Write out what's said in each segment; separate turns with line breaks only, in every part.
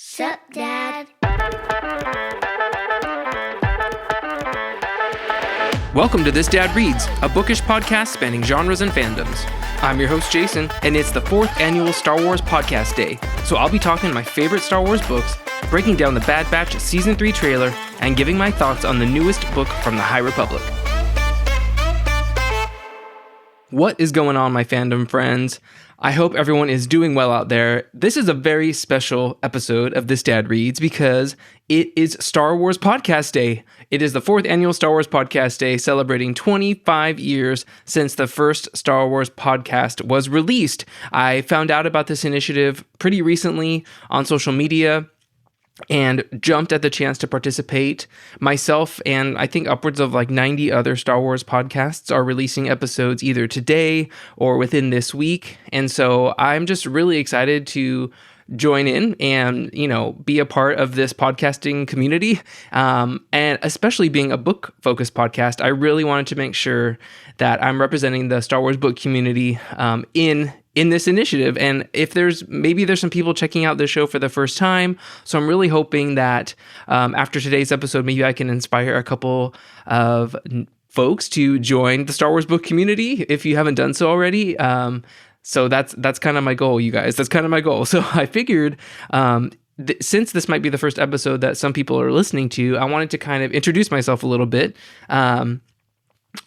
Sup, Dad?
Welcome to This Dad Reads, a bookish podcast spanning genres and fandoms. I'm your host, Jason, and it's the 4th annual Star Wars Podcast Day, so I'll be talking my favorite Star Wars books, breaking down the Bad Batch Season 3 trailer, and giving my thoughts on the newest book from the High Republic. What is going on, my fandom friends? I hope everyone is doing well out there. This is a very special episode of This Dad Reads because it is Star Wars Podcast Day. It is the 4th annual Star Wars Podcast Day, celebrating 25 years since the first Star Wars podcast was released. I found out about this initiative pretty recently on social media and jumped at the chance to participate. Myself and I think upwards of 90 other Star Wars podcasts are releasing episodes either today or within this week. And so I'm just really excited to join in and, be a part of this podcasting community. And especially being a book-focused podcast, I really wanted to make sure that I'm representing the Star Wars book community in this initiative. And if there's some people checking out this show for the first time, so I'm really hoping that after today's episode, maybe I can inspire a couple of folks to join the Star Wars book community if you haven't done so already. So that's kind of my goal, you guys. That's kind of my goal. So I figured since this might be the first episode that some people are listening to, I wanted to kind of introduce myself a little bit.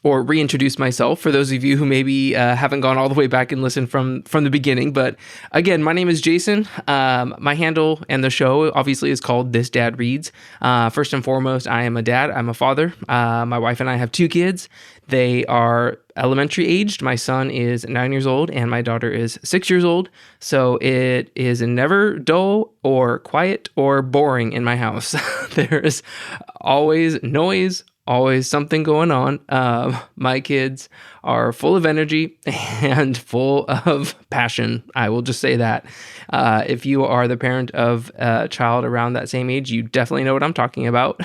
Or reintroduce myself for those of you who maybe haven't gone all the way back and listened from the beginning. But again, my name is Jason. My handle and the show obviously is called This Dad Reads. First and foremost, I am a dad. I'm a father. My wife and I have 2 kids. They are elementary aged. My son is 9 years old and my daughter is 6 years old. So it is never dull or quiet or boring in my house. There is always noise, always something going on. My kids are full of energy and full of passion. I will just say that. If you are the parent of a child around that same age, you definitely know what I'm talking about.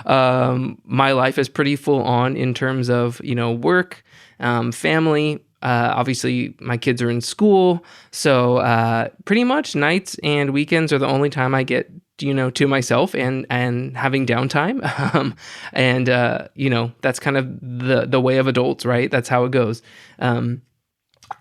My life is pretty full on in terms of, work, family. Obviously, my kids are in school, so pretty much nights and weekends are the only time I get to myself and having downtime. That's kind of the way of adults, right? That's how it goes.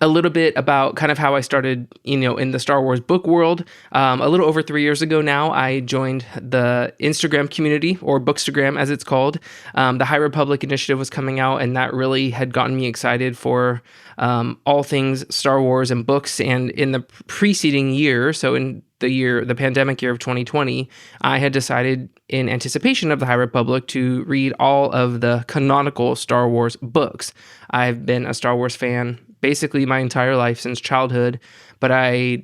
A little bit about kind of how I started, in the Star Wars book world. A little over 3 years ago now, I joined the Instagram community, or Bookstagram as it's called. The High Republic initiative was coming out, and that really had gotten me excited for all things Star Wars and books. And in the preceding year, so in the pandemic year of 2020, I had decided in anticipation of the High Republic to read all of the canonical Star Wars books. I've been a Star Wars fan basically my entire life since childhood, but I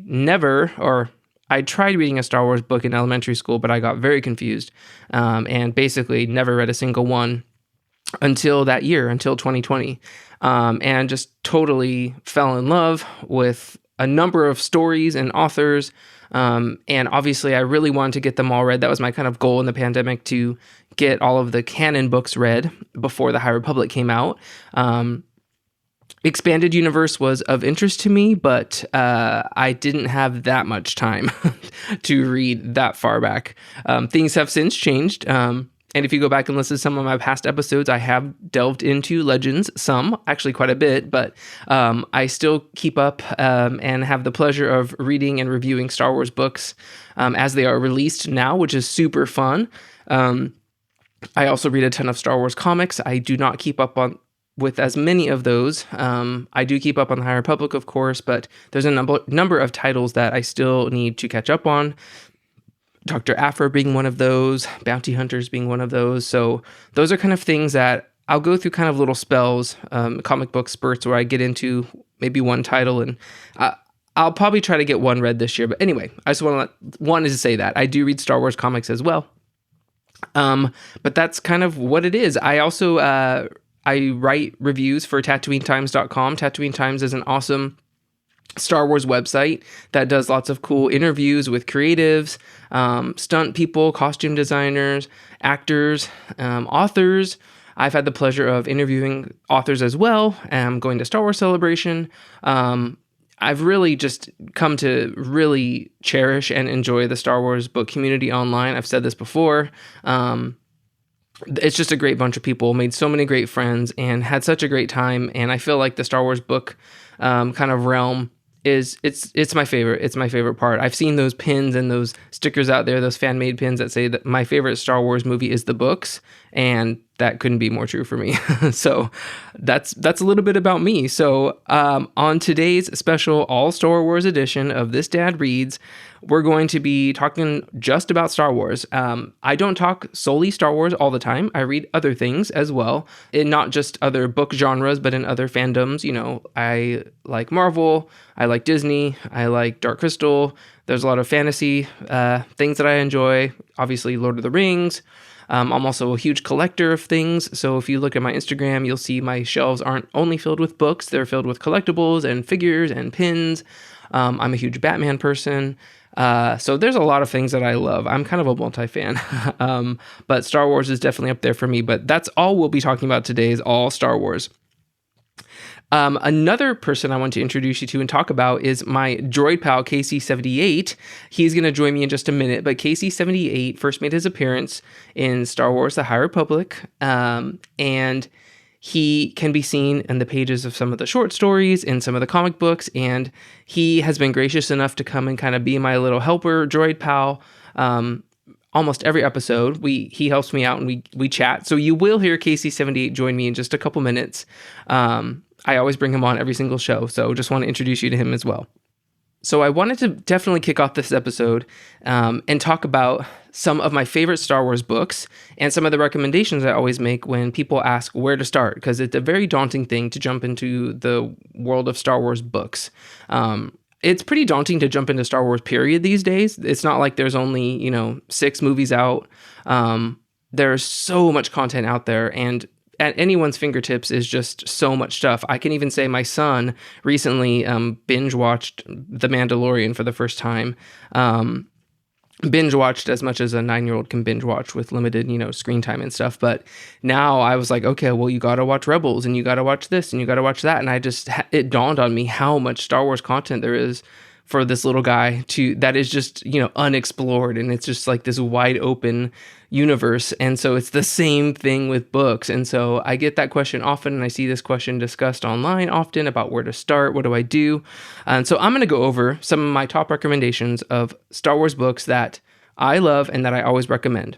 tried reading a Star Wars book in elementary school, but I got very confused and basically never read a single one until that year, until 2020, and just totally fell in love with a number of stories and authors. And obviously, I really wanted to get them all read. That was my kind of goal in the pandemic, to get all of the canon books read before the High Republic came out. Expanded Universe was of interest to me, but I didn't have that much time to read that far back. Things have since changed. And if you go back and listen to some of my past episodes, I have delved into Legends, actually quite a bit, but I still keep up and have the pleasure of reading and reviewing Star Wars books as they are released now, which is super fun. I also read a ton of Star Wars comics. I do not keep up with as many of those. I do keep up on the High Republic, of course, but there's a number of titles that I still need to catch up on. Dr. Aphra being one of those, Bounty Hunters being one of those. So those are kind of things that I'll go through kind of little spells, comic book spurts where I get into maybe one title, and I'll probably try to get one read this year. But anyway, I just wanted to say that I do read Star Wars comics as well. But that's kind of what it is. I also I write reviews for TatooineTimes.com. Tatooine Times is an awesome Star Wars website that does lots of cool interviews with creatives, stunt people, costume designers, actors, authors. I've had the pleasure of interviewing authors as well, going to Star Wars Celebration. I've really just come to really cherish and enjoy the Star Wars book community online. I've said this before. It's just a great bunch of people, made so many great friends, and had such a great time. And I feel like the Star Wars book kind of realm it's my favorite. It's my favorite part. I've seen those pins and those stickers out there, those fan made pins that say that my favorite Star Wars movie is the books, and that couldn't be more true for me. So that's a little bit about me. So on today's special all Star Wars edition of This Dad Reads, we're going to be talking just about Star Wars. I don't talk solely Star Wars all the time. I read other things as well, in not just other book genres, but in other fandoms. You know, I like Marvel, I like Disney, I like Dark Crystal. There's a lot of fantasy things that I enjoy. Obviously, Lord of the Rings. I'm also a huge collector of things. So if you look at my Instagram, you'll see my shelves aren't only filled with books, they're filled with collectibles and figures and pins. I'm a huge Batman person. So there's a lot of things that I love. I'm kind of a multi-fan, but Star Wars is definitely up there for me. But that's all we'll be talking about today is all Star Wars. Another person I want to introduce you to and talk about is my droid pal, KC78. He's going to join me in just a minute, but KC78 first made his appearance in Star Wars The High Republic, and he can be seen in the pages of some of the short stories and some of the comic books, and he has been gracious enough to come and kind of be my little helper, droid pal. Almost every episode, he helps me out and we chat. So you will hear KC78 join me in just a couple minutes. I always bring him on every single show, so just want to introduce you to him as well. So I wanted to definitely kick off this episode and talk about some of my favorite Star Wars books and some of the recommendations I always make when people ask where to start, because it's a very daunting thing to jump into the world of Star Wars books. It's pretty daunting to jump into Star Wars, period, these days. It's not like there's only, 6 movies out. There's so much content out there, and at anyone's fingertips is just so much stuff. I can even say my son recently binge watched The Mandalorian for the first time. Binge watched as much as a 9-year-old can binge watch with limited, screen time and stuff. But now I was like, okay, well, you got to watch Rebels and you got to watch this and you got to watch that. And it dawned on me how much Star Wars content there is for this little guy that is just, unexplored. And it's just like this wide open universe. And so it's the same thing with books. And so I get that question often, and I see this question discussed online often about where to start. What do I do? And so I'm going to go over some of my top recommendations of Star Wars books that I love and that I always recommend.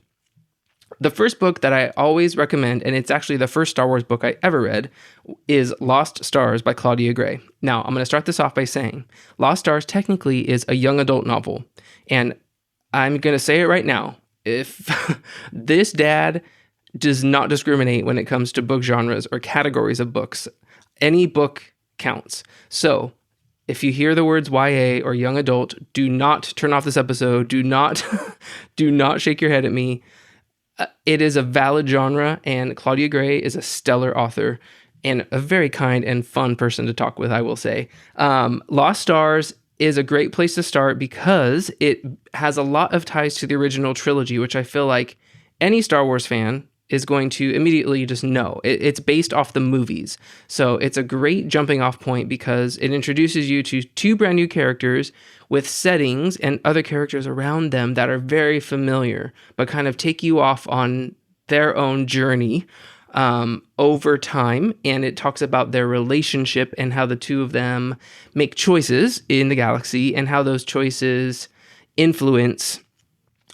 The first book that I always recommend, and it's actually the first Star Wars book I ever read, is Lost Stars by Claudia Gray. Now, I'm going to start this off by saying Lost Stars technically is a young adult novel. And I'm going to say it right now. If this dad does not discriminate when it comes to book genres or categories of books, any book counts. So if you hear the words YA or young adult, do not turn off this episode. Do not shake your head at me. It is a valid genre, and Claudia Gray is a stellar author and a very kind and fun person to talk with, I will say. Lost Stars is a great place to start because it has a lot of ties to the original trilogy, which I feel like any Star Wars fan is going to immediately just know. It's based off the movies. So it's a great jumping off point because it introduces you to 2 brand new characters with settings and other characters around them that are very familiar, but kind of take you off on their own journey over time. And it talks about their relationship and how the 2 of them make choices in the galaxy and how those choices influence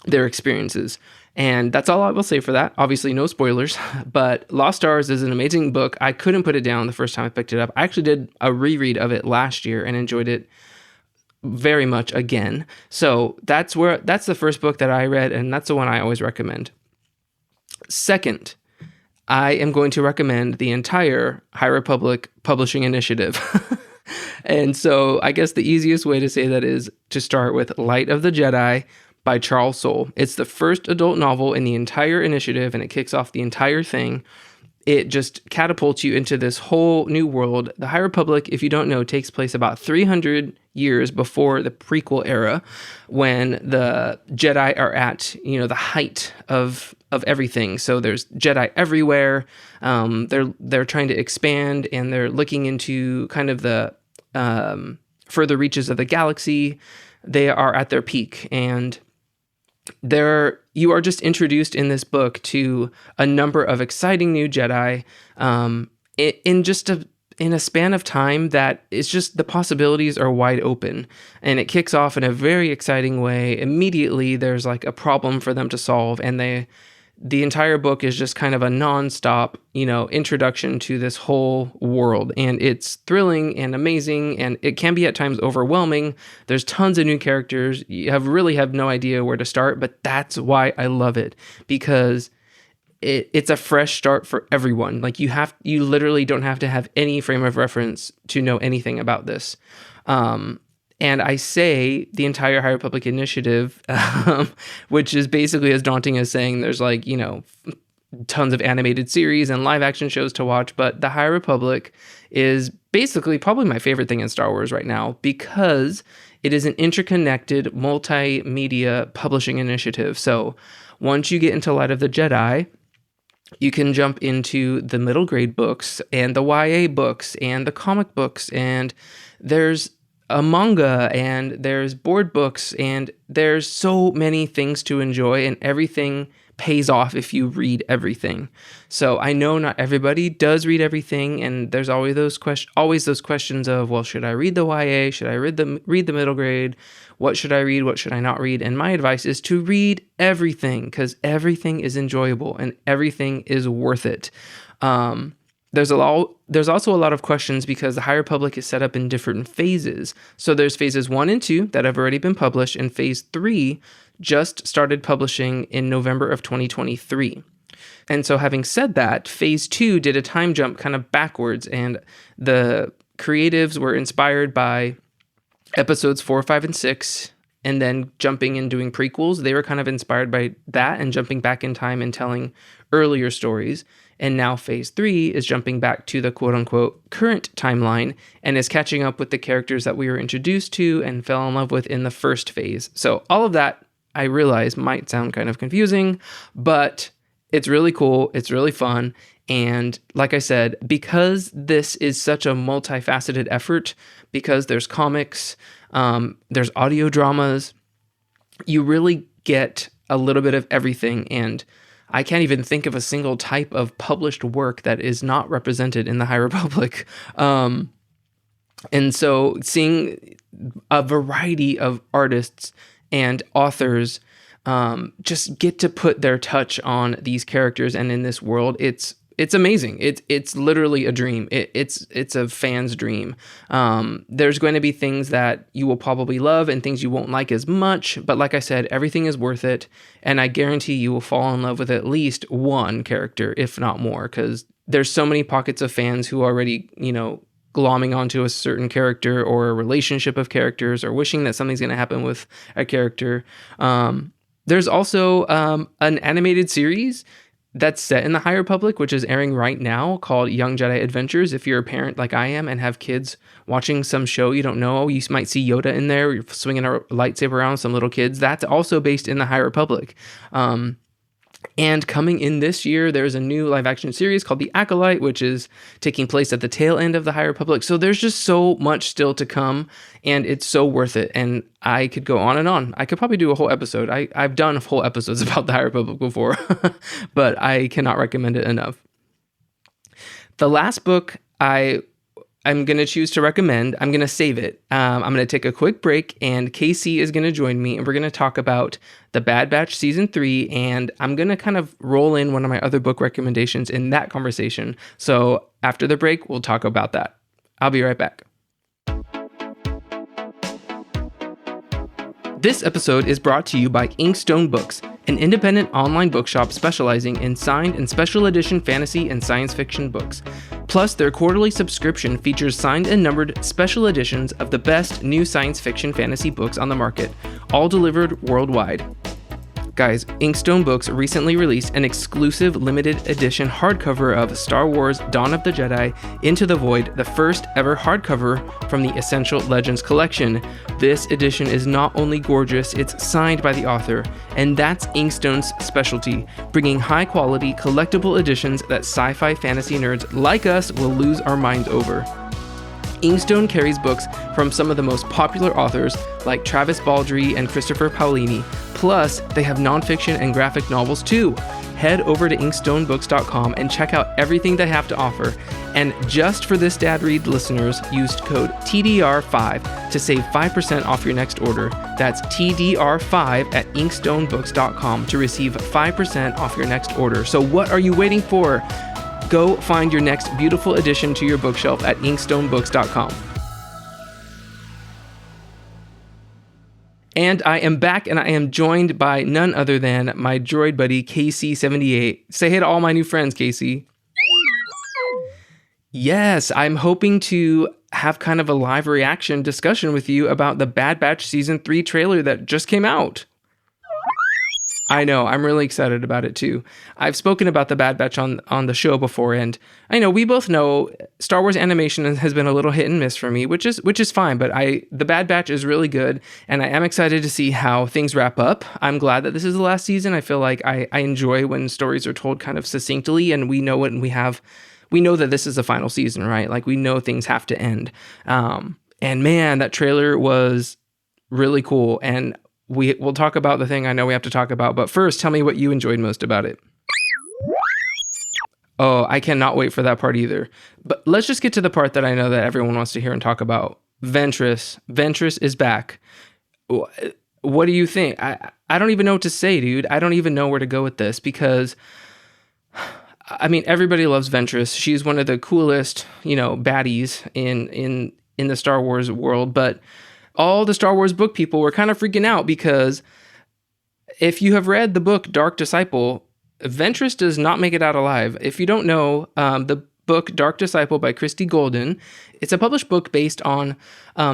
their experiences. And that's all I will say for that. Obviously, no spoilers, but Lost Stars is an amazing book. I couldn't put it down the first time I picked it up. I actually did a reread of it last year and enjoyed it very much again. So that's the first book that I read, and that's the one I always recommend. Second, I am going to recommend the entire High Republic Publishing Initiative. And so I guess the easiest way to say that is to start with Light of the Jedi by Charles Soule. It's the first adult novel in the entire initiative, and it kicks off the entire thing. It just catapults you into this whole new world. The High Republic, if you don't know, takes place about 300 years before the prequel era, when the Jedi are at, the height of everything. So there's Jedi everywhere. They're trying to expand, and they're looking into kind of the further reaches of the galaxy, they are at their peak. And you are just introduced in this book to a number of exciting new Jedi in a span of time that it's just the possibilities are wide open. And it kicks off in a very exciting way. Immediately, there's like a problem for them to solve, and the entire book is just kind of a nonstop, introduction to this whole world. And it's thrilling and amazing, and it can be at times overwhelming. There's tons of new characters. You really have no idea where to start, but that's why I love it, because it's a fresh start for everyone. Like you literally don't have to have any frame of reference to know anything about this. And I say the entire High Republic initiative, which is basically as daunting as saying there's tons of animated series and live action shows to watch. But the High Republic is basically probably my favorite thing in Star Wars right now, because it is an interconnected multimedia publishing initiative. So once you get into Light of the Jedi, you can jump into the middle grade books and the YA books and the comic books, and there's a manga and there's board books, and there's so many things to enjoy, and everything pays off if you read everything. So I know not everybody does read everything, and there's always those questions of, well, should I read the YA? Should I read the middle grade? What should I read? What should I not read? And my advice is to read everything, because everything is enjoyable and everything is worth it. There's also a lot of questions because the High Republic is set up in different phases. So there's phases 1 and 2 that have already been published, and phase 3 just started publishing in November of 2023. And so having said that, phase 2 did a time jump kind of backwards, and the creatives were inspired by episodes 4, 5, and 6, and then jumping and doing prequels. They were kind of inspired by that and jumping back in time and telling earlier stories. And now phase 3 is jumping back to the quote-unquote current timeline and is catching up with the characters that we were introduced to and fell in love with in the first phase. So all of that, I realize, might sound kind of confusing, but it's really cool. It's really fun. And like I said, because this is such a multifaceted effort, because there's comics, there's audio dramas, you really get a little bit of everything. And I can't even think of a single type of published work that is not represented in the High Republic. And so seeing a variety of artists and authors just get to put their touch on these characters and in this world, it's amazing. It's literally a dream. It's a fan's dream. There's going to be things that you will probably love and things you won't like as much. But like I said, everything is worth it. And I guarantee you will fall in love with at least one character, if not more, because there's so many pockets of fans who already, glomming onto a certain character or a relationship of characters or wishing that something's going to happen with a character. There's also an animated series that's set in the High Republic, which is airing right now, called Young Jedi Adventures. If you're a parent like I am and have kids watching some show you don't know, you might see Yoda in there, you're swinging a lightsaber around with some little kids. That's also based in the High Republic. And coming in this year, there's a new live action series called The Acolyte, which is taking place at the tail end of the High Republic. So there's just so much still to come, and it's so worth it. And I could go on and on. I could probably do a whole episode. I've done whole episodes about the High Republic before, but I cannot recommend it enough. The last book I'm going to choose to recommend, I'm going to save it. I'm going to take a quick break, and Casey is going to join me, and we're going to talk about The Bad Batch Season 3, and I'm going to kind of roll in one of my other book recommendations in that conversation. So after the break, we'll talk about that. I'll be right back. This episode is brought to you by Inkstone Books, an independent online bookshop specializing in signed and special edition fantasy and science fiction books. Plus, their quarterly subscription features signed and numbered special editions of the best new science fiction fantasy books on the market, all delivered worldwide. Guys, Inkstone Books recently released an exclusive limited edition hardcover of Star Wars Dawn of the Jedi Into the Void, the first ever hardcover from the Essential Legends collection. This edition is not only gorgeous, it's signed by the author, and that's Inkstone's specialty, bringing high quality collectible editions that sci-fi fantasy nerds like us will lose our minds over. Inkstone carries books from some of the most popular authors like Travis Baldree and Christopher Paolini. Plus, they have nonfiction and graphic novels too. Head over to inkstonebooks.com and check out everything they have to offer. And just for this Dad Read listeners, use code TDR5 to save 5% off your next order. That's TDR5 at inkstonebooks.com to receive 5% off your next order. So what are you waiting for? Go find your next beautiful addition to your bookshelf at inkstonebooks.com. And I am back, and I am joined by none other than my droid buddy, KC78. Say hey to all my new friends, Casey. Yes, I'm hoping to have kind of a live reaction discussion with you about the Bad Batch Season 3 trailer that just came out. I know, I'm really excited about it too. I've spoken about the Bad Batch on the show before, and I know we both know Star Wars animation has been a little hit and miss for me, which is fine, but the Bad Batch is really good, and I am excited to see how things wrap up. I'm glad that this is the last season. I feel like I enjoy when stories are told kind of succinctly, and we know it, and we know that this is the final season, right? Like, we know things have to end. And man, that trailer was really cool, and we'll talk about the thing I know we have to talk about, but first, tell me what you enjoyed most about it. Oh, I cannot wait for that part either. But let's just get to the part that I know that everyone wants to hear and talk about. Ventress. Ventress is back. What do you think? I don't even know what to say, dude. I don't even know where to go with this because, I mean, everybody loves Ventress. She's one of the coolest, baddies in the Star Wars world, but all the Star Wars book people were kind of freaking out because if you have read the book Dark Disciple, Ventress does not make it out alive. If you don't know, the book Dark Disciple by Christy Golden, it's a published book based on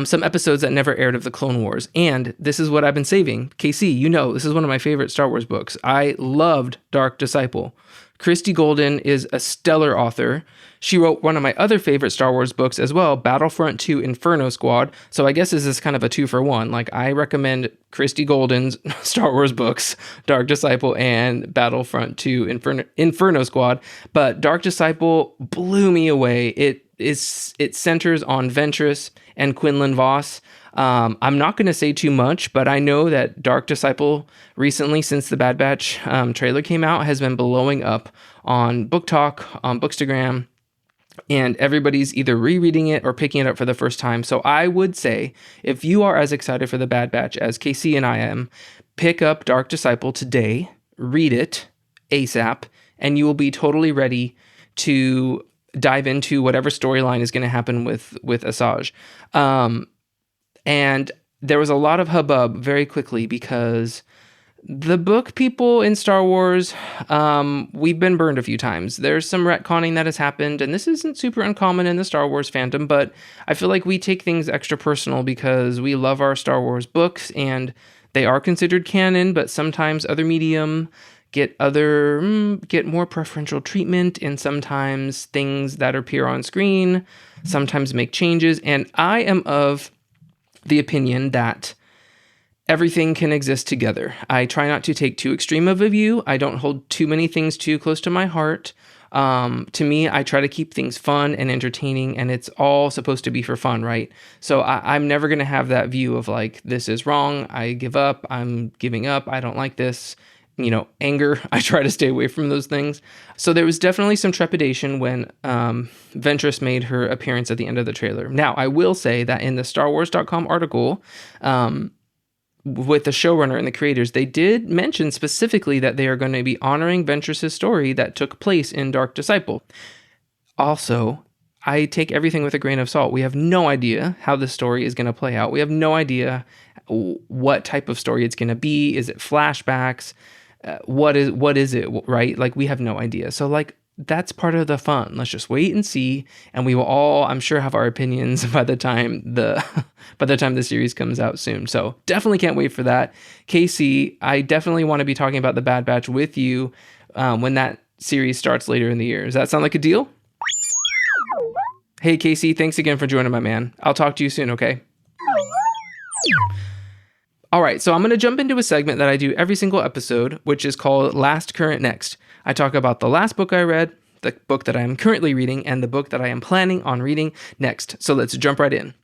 some episodes that never aired of the Clone Wars. And this is what I've been saving. KC, this is one of my favorite Star Wars books. I loved Dark Disciple. Christy Golden is a stellar author. She wrote one of my other favorite Star Wars books as well, Battlefront 2 Inferno Squad. So I guess this is kind of a 2-for-1. Like, I recommend Christy Golden's Star Wars books, Dark Disciple and Battlefront 2 Inferno Squad. But Dark Disciple blew me away. It centers on Ventress and Quinlan Vos. I'm not going to say too much, but I know that Dark Disciple recently, since the Bad Batch trailer came out, has been blowing up on Book Talk, on Bookstagram, and everybody's either rereading it or picking it up for the first time. So I would say, if you are as excited for the Bad Batch as KC and I am, pick up Dark Disciple today, read it ASAP, and you will be totally ready to dive into whatever storyline is going to happen with Asajj. And there was a lot of hubbub very quickly because the book people in Star Wars, we've been burned a few times. There's some retconning that has happened, and this isn't super uncommon in the Star Wars fandom, but I feel like we take things extra personal because we love our Star Wars books, and they are considered canon, but sometimes other medium get more preferential treatment, and sometimes things that appear on screen sometimes make changes, and I am of the opinion that everything can exist together. I try not to take too extreme of a view. I don't hold too many things too close to my heart. To me, I try to keep things fun and entertaining, and it's all supposed to be for fun, right? So I'm never going to have that view of like, this is wrong, I give up, I'm giving up, I don't like this. Anger, I try to stay away from those things. So there was definitely some trepidation when Ventress made her appearance at the end of the trailer. Now, I will say that in the StarWars.com article, with the showrunner and the creators, they did mention specifically that they are going to be honoring Ventress's story that took place in Dark Disciple. Also, I take everything with a grain of salt. We have no idea how the story is going to play out. We have no idea what type of story it's going to be. Is it flashbacks? What is it, right? Like, we have no idea. So, like, that's part of the fun. Let's just wait and see, and we will all, I'm sure, have our opinions by the time the series comes out soon. So definitely can't wait for that. Casey, I definitely want to be talking about the Bad Batch with you when that series starts later in the year. Does that sound like a deal? Hey, Casey, thanks again for joining, my man. I'll talk to you soon, okay? All right, so I'm going to jump into a segment that I do every single episode, which is called Last Current Next. I talk about the last book I read, the book that I am currently reading and the book that I am planning on reading next. So let's jump right in.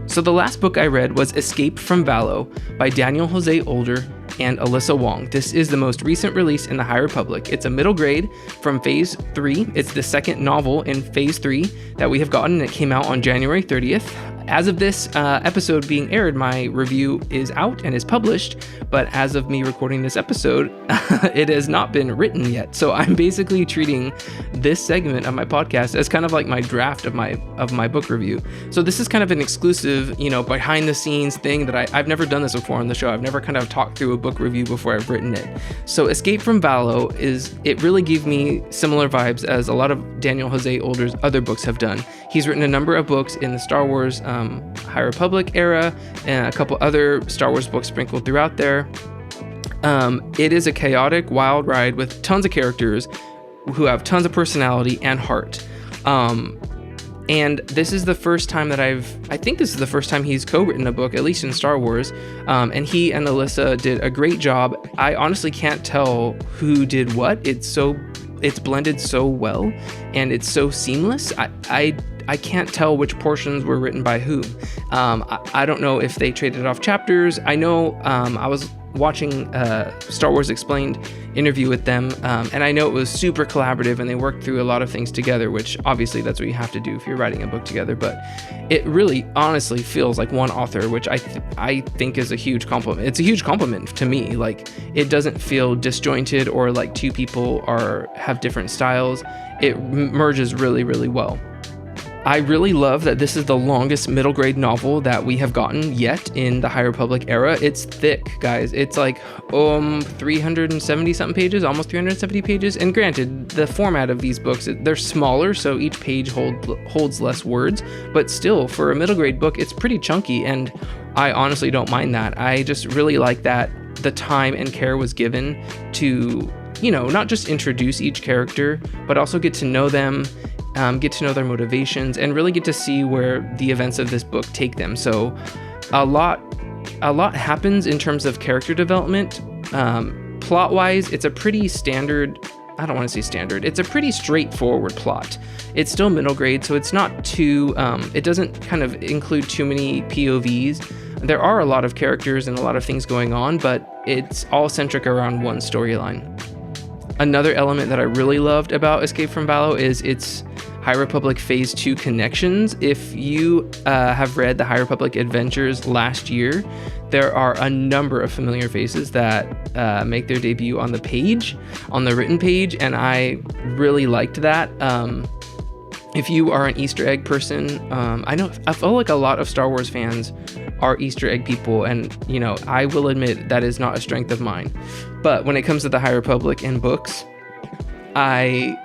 So the last book I read was Escape from Valo by Daniel Jose Older and Alyssa Wong. This is the most recent release in the High Republic. It's a middle grade from Phase 3. It's the second novel in Phase 3 that we have gotten. It came out on January 30th. As of this episode being aired, my review is out and is published, but as of me recording this episode, it has not been written yet. So I'm basically treating this segment of my podcast as kind of like my draft of my book review. So this is kind of an exclusive, behind the scenes thing that I've never done this before on the show. I've never kind of talked through a book review before I've written it. So Escape from Valo it really gave me similar vibes as a lot of Daniel Jose Older's other books have done. He's written a number of books in the Star Wars High Republic era and a couple other Star Wars books sprinkled throughout there. It is a chaotic, wild ride with tons of characters who have tons of personality and heart. And this is the first time that I think this is the first time he's co-written a book, at least in Star Wars. And he and Alyssa did a great job. I honestly can't tell who did what. It's blended so well and it's so seamless. I can't tell which portions were written by who. I don't know if they traded off chapters. I know I was watching Star Wars Explained interview with them, and I know it was super collaborative and they worked through a lot of things together, which obviously that's what you have to do if you're writing a book together, but it really honestly feels like one author, which I think is a huge compliment. It's a huge compliment to me. Like, it doesn't feel disjointed or like two people have different styles. It merges really, really well. I really love that this is the longest middle grade novel that we have gotten yet in the High Republic era. It's thick, guys. It's like 370 something pages, almost 370 pages. And granted, the format of these books, they're smaller, so each page holds less words. But still, for a middle grade book, it's pretty chunky, and I honestly don't mind that. I just really like that the time and care was given to, not just introduce each character, but also get to know them, get to know their motivations, and really get to see where the events of this book take them. So a lot happens in terms of character development. Plot-wise, it's a pretty standard, I don't want to say standard, it's a pretty straightforward plot. It's still middle grade, so it's not too, it doesn't kind of include too many POVs. There are a lot of characters and a lot of things going on, but it's all centric around one storyline. Another element that I really loved about Escape from Valo is its High Republic Phase 2 connections. If you have read the High Republic Adventures last year, there are a number of familiar faces that make their debut on the page, on the written page, and I really liked that. If you are an Easter egg person, I feel like a lot of Star Wars fans are Easter egg people, and I will admit that is not a strength of mine. But when it comes to the High Republic and books, I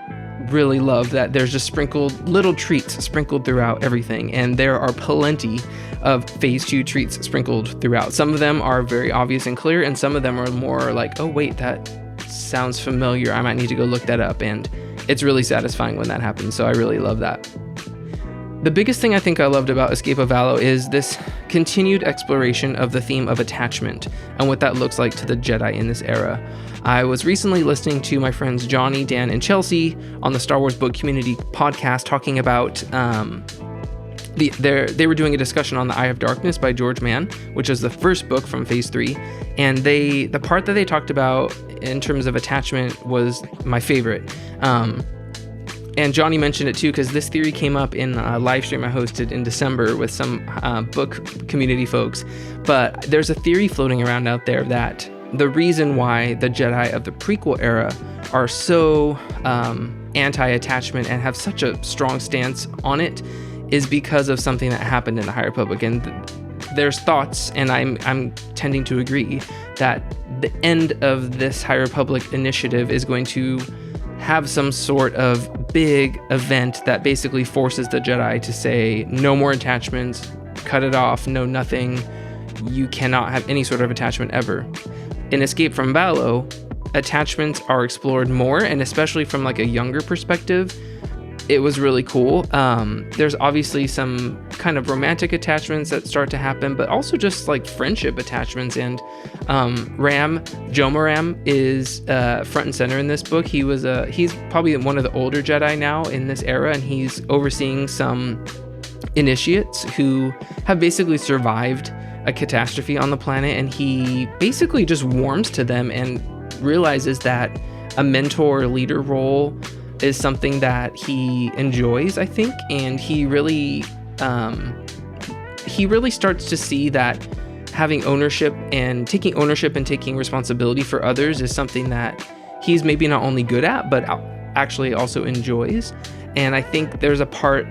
really love that there's just little treats sprinkled throughout everything, and there are plenty of Phase 2 treats sprinkled throughout. Some of them are very obvious and clear, and some of them are more like, oh wait, that sounds familiar, I might need to go look that up, and it's really satisfying when that happens, so I really love that. The biggest thing I think I loved about Escape of Valo is this continued exploration of the theme of attachment and what that looks like to the Jedi in this era. I was recently listening to my friends Johnny, Dan, and Chelsea on the Star Wars Book Community podcast talking about they were doing a discussion on The Eye of Darkness by George Mann, which is the first book from Phase 3, and the part that they talked about in terms of attachment was my favorite. And Johnny mentioned it too, because this theory came up in a live stream I hosted in December with some book community folks. But there's a theory floating around out there that the reason why the Jedi of the prequel era are so anti-attachment and have such a strong stance on it is because of something that happened in the High Republic. And there's thoughts, and I'm tending to agree, that the end of this High Republic initiative is going to have some sort of big event that basically forces the Jedi to say no more attachments, cut it off, no nothing, you cannot have any sort of attachment ever. In Escape from Valo, attachments are explored more, and especially from like a younger perspective, it was really cool. There's obviously some kind of romantic attachments that start to happen, but also just like friendship attachments. And Joma Ram is front and center in this book. He's probably one of the older Jedi now in this era, and he's overseeing some initiates who have basically survived a catastrophe on the planet, and he basically just warms to them and realizes that a mentor leader role is something that he enjoys, I think, and he really starts to see that having ownership and taking responsibility for others is something that he's maybe not only good at, but actually also enjoys. And I think there's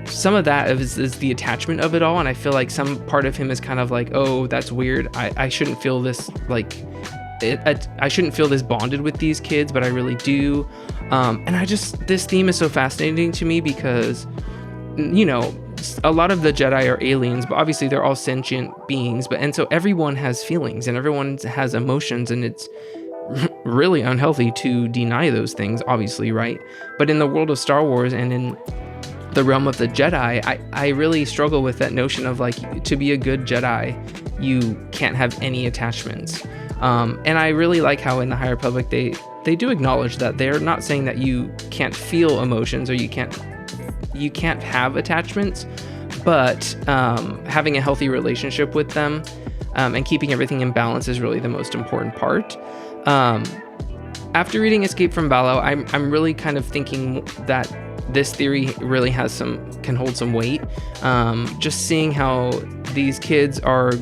some of that is the attachment of it all. And I feel like some part of him is kind of like, oh, that's weird. I shouldn't feel this I shouldn't feel this bonded with these kids, but I really do. And this theme is so fascinating to me because, a lot of the Jedi are aliens, but obviously they're all sentient beings. And so everyone has feelings and everyone has emotions, and it's really unhealthy to deny those things, obviously, right? But in the world of Star Wars and in the realm of the Jedi, I really struggle with that notion of like, to be a good Jedi, you can't have any attachments. And I really like how in the High Republic they do acknowledge that. They're not saying that you can't feel emotions or you can't have attachments, but having a healthy relationship with them and keeping everything in balance is really the most important part. After reading Escape from Balo, I'm really kind of thinking that this theory really can hold some weight. Just seeing how these kids are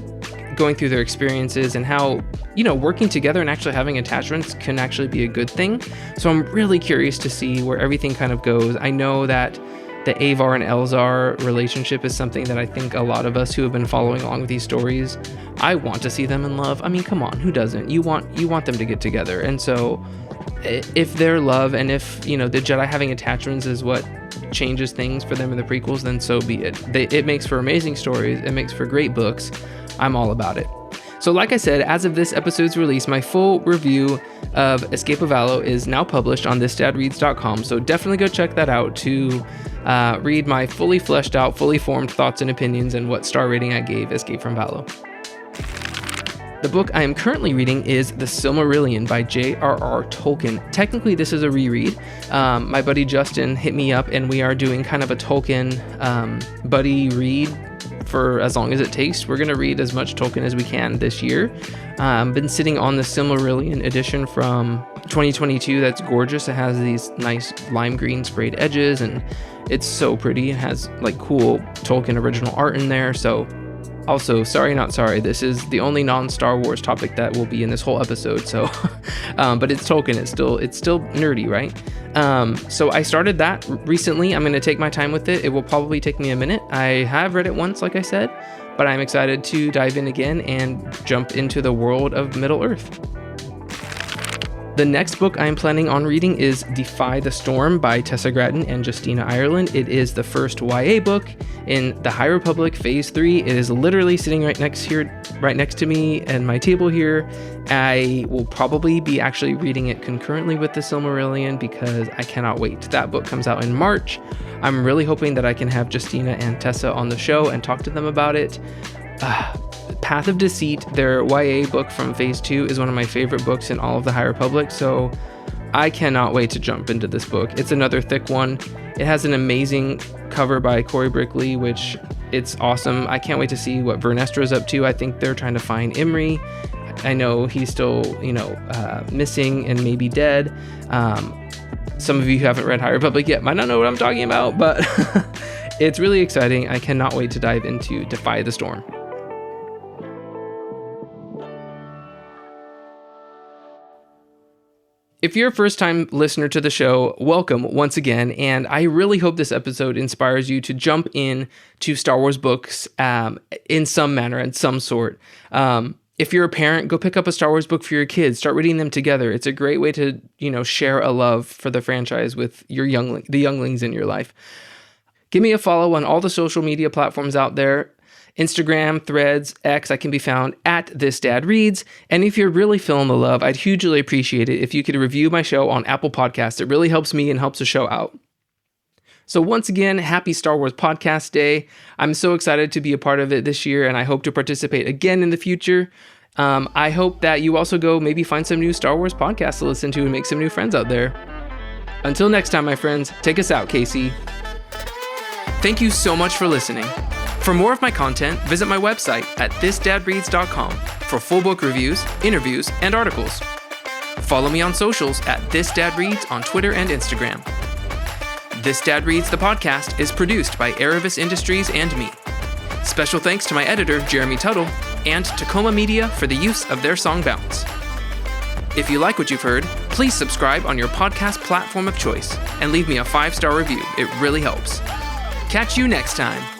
going through their experiences and how, working together and actually having attachments can actually be a good thing. So I'm really curious to see where everything kind of goes. I know that the Avar and Elzar relationship is something that I think a lot of us who have been following along with these stories, I want to see them in love. I mean, come on, who doesn't? You want them to get together. And so if their love and if, the Jedi having attachments is what changes things for them in the prequels, then so be it. It makes for amazing stories. It makes for great books. I'm all about it. So like I said, as of this episode's release, my full review of Escape of Valo is now published on thisdadreads.com. So definitely go check that out to read my fully fleshed out, fully formed thoughts and opinions and what star rating I gave Escape from Valo. The book I am currently reading is The Silmarillion by J.R.R. Tolkien. Technically, this is a reread. My buddy Justin hit me up and we are doing kind of a Tolkien buddy read for as long as it takes. We're going to read as much Tolkien as we can this year. Been sitting on the Silmarillion edition from 2022 that's gorgeous. It has these nice lime green sprayed edges and it's so pretty. It has like cool Tolkien original art in there. So also, sorry, not sorry. This is the only non-Star Wars topic that will be in this whole episode. So, but it's Tolkien. It's still nerdy, right? So I started that recently. I'm going to take my time with it. It will probably take me a minute. I have read it once, like I said, but I'm excited to dive in again and jump into the world of Middle-earth. The next book I'm planning on reading is Defy the Storm by Tessa Gratton and Justina Ireland. It is the first YA book in the High Republic Phase 3. It is literally sitting right next to me and my table here. I will probably be actually reading it concurrently with The Silmarillion because I cannot wait. That book comes out in March. I'm really hoping that I can have Justina and Tessa on the show and talk to them about it. Path of Deceit, their YA book from Phase 2, is one of my favorite books in all of the High Republic, so I cannot wait to jump into this book. It's another thick one. It has an amazing cover by Corey Brickley, which it's awesome. I can't wait to see what Vernestra's up to. I think they're trying to find Imri. I know he's still, missing and maybe dead. Some of you who haven't read High Republic yet might not know what I'm talking about, but it's really exciting. I cannot wait to dive into Defy the Storm. If you're a first-time listener to the show, welcome once again, and I really hope this episode inspires you to jump in to Star Wars books in some manner, in some sort. If you're a parent, go pick up a Star Wars book for your kids. Start reading them together. It's a great way to, share a love for the franchise with the younglings in your life. Give me a follow on all the social media platforms out there. Instagram, Threads, X, I can be found at thisdadreads. And if you're really feeling the love, I'd hugely appreciate it if you could review my show on Apple Podcasts. It really helps me and helps the show out. So once again, happy Star Wars Podcast Day. I'm so excited to be a part of it this year, and I hope to participate again in the future. I hope that you also go maybe find some new Star Wars podcasts to listen to and make some new friends out there. Until next time, my friends, take us out, Casey. Thank you so much for listening. For more of my content, visit my website at thisdadreads.com for full book reviews, interviews, and articles. Follow me on socials at thisdadreads on Twitter and Instagram. This Dad Reads, the podcast, is produced by Aravis Industries and me. Special thanks to my editor, Jeremy Tuttle, and to Coma-Media for the use of their song Bounce. If you like what you've heard, please subscribe on your podcast platform of choice and leave me a 5-star review. It really helps. Catch you next time.